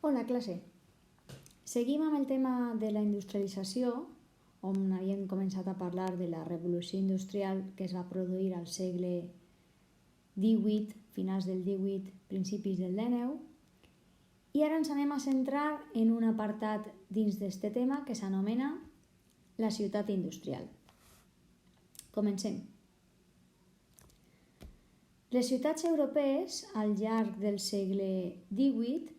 Hola, classe. Seguim amb el tema de la industrialització, on havíem començat a parlar de la revolució industrial que es va produir al segle XVIII, finals del XVIII, principis del XIX, i ara ens anem a centrar en un apartat dins d'aquest tema que s'anomena la ciutat industrial. Comencem. Les ciutats europees, al llarg del segle XVIII,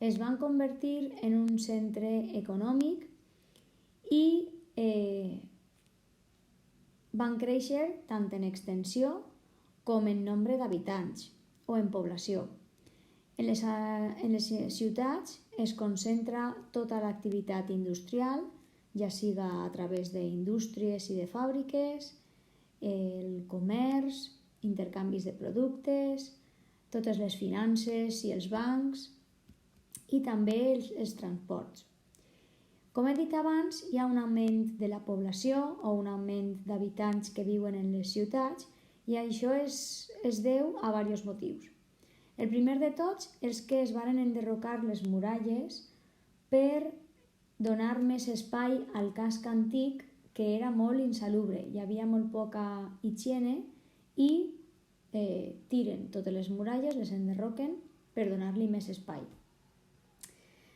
es van convertir en un centre econòmic i van créixer tant en extensió com en nombre d'habitants o en població. En les ciutats es concentra tota l'activitat industrial, ja siga a través d'indústries i de fàbriques, el comerç, intercanvis de productes, totes les finances i els bancs, i també els transports. Com he dit abans, hi ha un augment de la població o un augment d'habitants que viuen en les ciutats i això es deu a diversos motius. El primer de tots és que es varen enderrocar les muralles per donar més espai al casc antic, que era molt insalubre. Hi havia molt poca higiene i tiren totes les muralles, les enderroquen per donar-li més espai.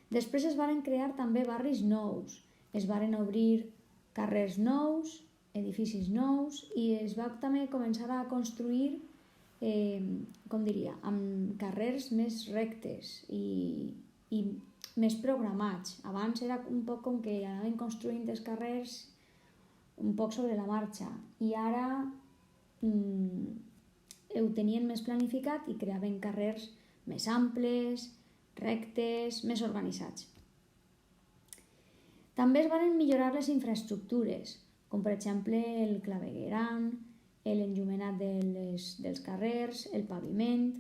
Després es varen crear també barris nous, es varen obrir carrers nous, edificis nous i es va també començar a construir, amb carrers més rectes i més programats. Abans era un poc com que anaven construint els carrers un poc sobre la marxa i ara ho tenien més planificat i creaven carrers més amples, rectes, més organitzats. També es van millorar les infraestructures, com per exemple el clavegueram, l'enllumenat dels carrers, el paviment.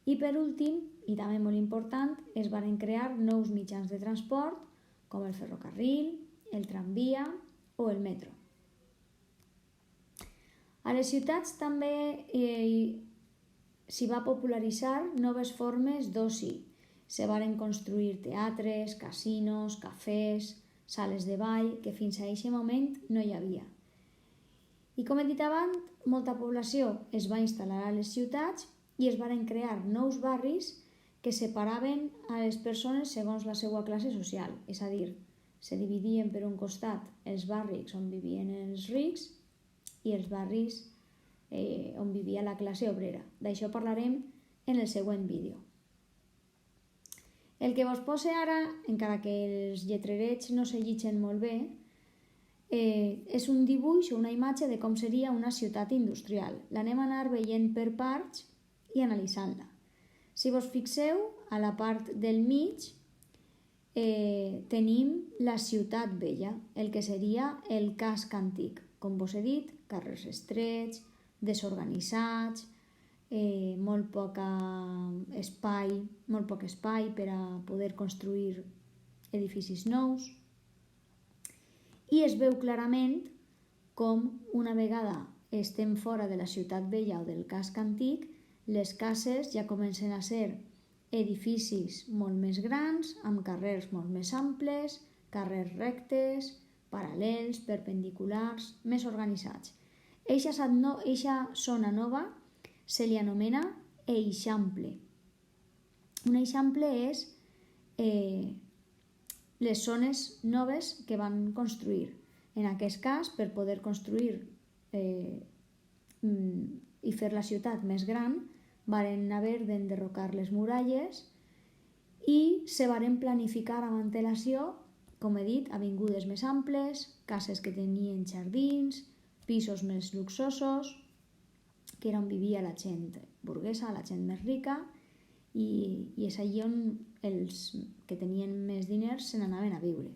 I per últim, i també molt important, es van crear nous mitjans de transport, com el ferrocarril, el tramvia o el metro. A les ciutats també s'hi va popularitzar noves formes d'oci. Se varen construir teatres, casinos, cafès, sales de ball, que fins a aquest moment no hi havia. I com he dit abans, molta població es va instal·lar a les ciutats i es varen crear nous barris que separaven a les persones segons la seva classe social. És a dir, se dividien per un costat els barris on vivien els rics i els barris on vivia la classe obrera. D'això parlarem en el següent vídeo. El que vos poso ara, encara que els lletrerets no se llitgen molt bé, és un dibuix o una imatge de com seria una ciutat industrial. L'anem a anar veient per parts i analitzant-la. Si vos fixeu, a la part del mig tenim la ciutat vella, el que seria el casc antic. Com vos he dit, carrers estrets, desorganitzats, molt poc espai per a poder construir edificis nous, i es veu clarament com una vegada estem fora de la ciutat vella o del casc antic, les cases ja comencen a ser edificis molt més grans, amb carrers molt més amples, carrers rectes, paral·lels, perpendiculars, més organitzats. Eixa zona nova se li anomena eixample. Un eixample és les zones noves que van construir. En aquest cas, per poder construir i fer la ciutat més gran, varen haver d'enderrocar les muralles i se varen planificar amb antelació, com he dit, avingudes més amples, cases que tenien jardins, pisos més luxosos, que era on vivia la gent burguesa, la gent més rica, i és allí on els que tenien més diners se n'anaven a viure.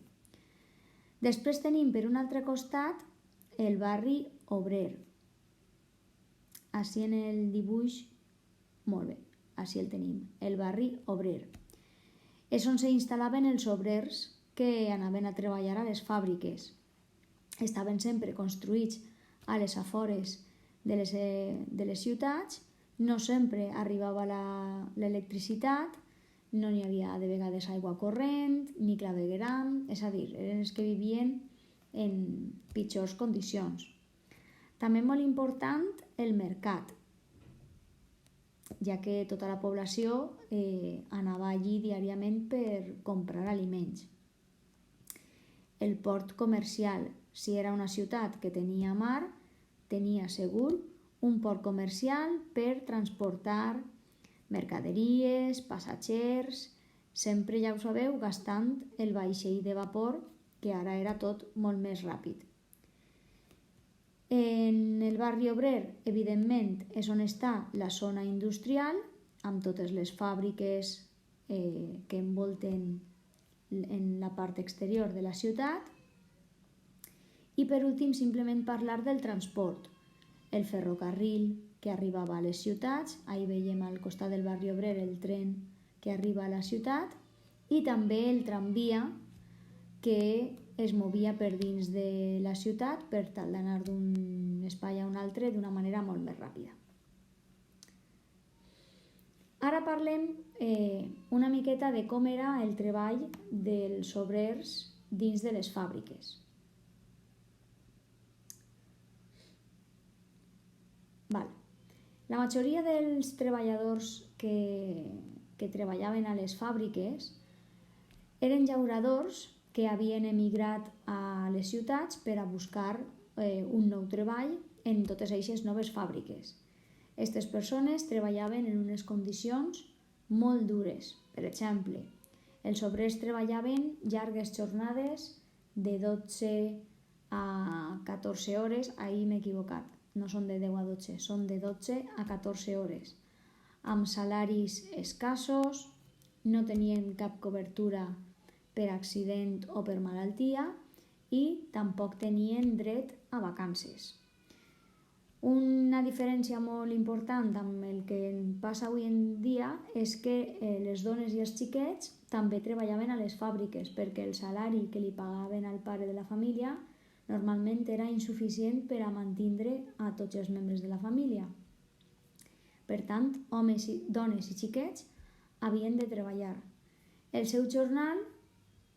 Després tenim per un altre costat el barri obrer. Així en el dibuix, molt bé, així el tenim, el barri obrer. És on s'instal·laven els obrers que anaven a treballar a les fàbriques. Estaven sempre construïts a les afores de les ciutats, no sempre arribava l'electricitat no n'hi havia de vegades aigua corrent ni clavegueram, és a dir, eren els que vivien en pitjors condicions. També molt important el mercat, ja que tota la població anava allí diàriament per comprar aliments. El port comercial, si era una ciutat que tenia mar, tenia segur un port comercial per transportar mercaderies, passatgers, sempre, ja ho sabeu, gastant el vaixell de vapor, que ara era tot molt més ràpid. En el barri obrer, evidentment, és on està la zona industrial, amb totes les fàbriques que envolten en la part exterior de la ciutat. I per últim, simplement parlar del transport. El ferrocarril que arribava a les ciutats, ahí veiem al costat del barri obrer el tren que arriba a la ciutat, i també el tramvia que es movia per dins de la ciutat per tal d'anar d'un espai a un altre d'una manera molt més ràpida. Ara parlem una miqueta de com era el treball dels obrers dins de les fàbriques. La majoria dels treballadors que treballaven a les fàbriques eren llauradors que havien emigrat a les ciutats per a buscar un nou treball en totes aquestes noves fàbriques. Aquestes persones treballaven en unes condicions molt dures. Per exemple, els obrers treballaven llargues jornades de 12 a 14 hores, ahir m'he equivocat, no són de 10 a 12, són de 12 a 14 hores, amb salaris escassos, no tenien cap cobertura per accident o per malaltia i tampoc tenien dret a vacances. Una diferència molt important amb el que passa avui en dia és que les dones i els xiquets també treballaven a les fàbriques, perquè el salari que li pagaven al pare de la família normalment era insuficient per a mantenir a tots els membres de la família. Per tant, homes, dones i xiquets havien de treballar. El seu jornal,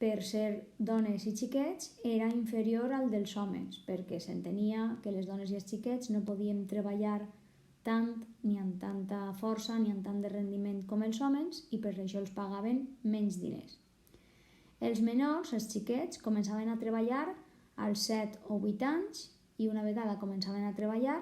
per ser dones i xiquets, era inferior al dels homes, perquè s'entenia que les dones i els xiquets no podíem treballar tant, ni amb tanta força, ni amb tant de rendiment com els homes, i per això els pagaven menys diners. Els menors, els xiquets, començaven a treballar als 7 o 8 anys i una vegada començaven a treballar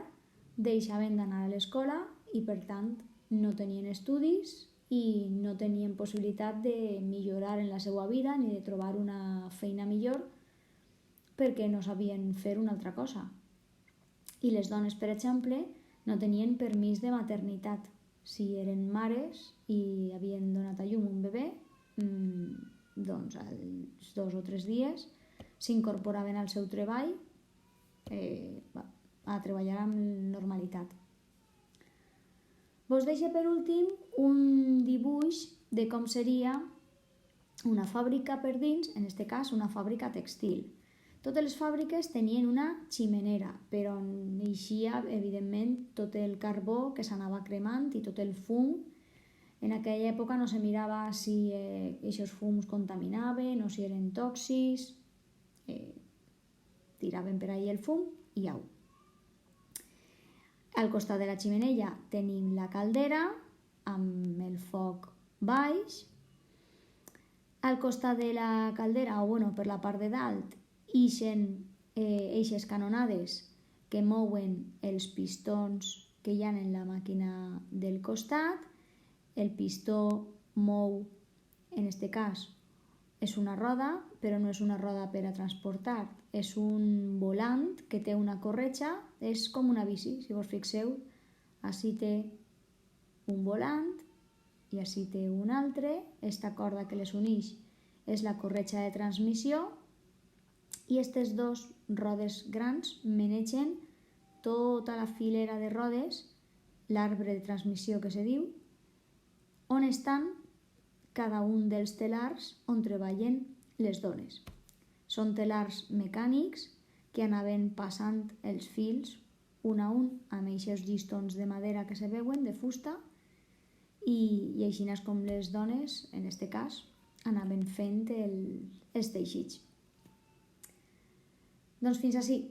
deixaven d'anar a l'escola i per tant no tenien estudis i no tenien possibilitat de millorar en la seva vida ni de trobar una feina millor perquè no sabien fer una altra cosa. I les dones, per exemple, no tenien permís de maternitat. Si eren mares i havien donat a llum un bebè, doncs als 2 o 3 dies s'incorporaven al seu treball a treballar amb normalitat. Vos deixo per últim un dibuix de com seria una fàbrica per dins, en aquest cas una fàbrica textil. Totes les fàbriques tenien una ximenera, per on eixia, evidentment, tot el carbó que s'anava cremant i tot el fum. En aquella època no se mirava si aquests fums contaminaven o si eren tòxics. Tiraven per ahí el fum i au. Al costat de la xemeneia tenim la caldera amb el foc baix. Al costat de la caldera, o per la part de dalt, ixen eixes canonades que mouen els pistons que hi ha en la màquina del costat. El pistó mou, en aquest cas, és una roda, però no és una roda per a transportar, és un volant que té una corretja, és com una bici, si vos fixeu, així té un volant i així té un altre, esta corda que les uneix és la corretja de transmissió i aquestes dos rodes grans manegen tota la filera de rodes, l'arbre de transmissió que se diu, on estan cada un dels telars on treballen les dones. Són telars mecànics que anaven passant els fils un a un amb aquests llistons de madera que se veuen, de fusta, i així és com les dones, en aquest cas, anaven fent els teixits. Doncs fins així.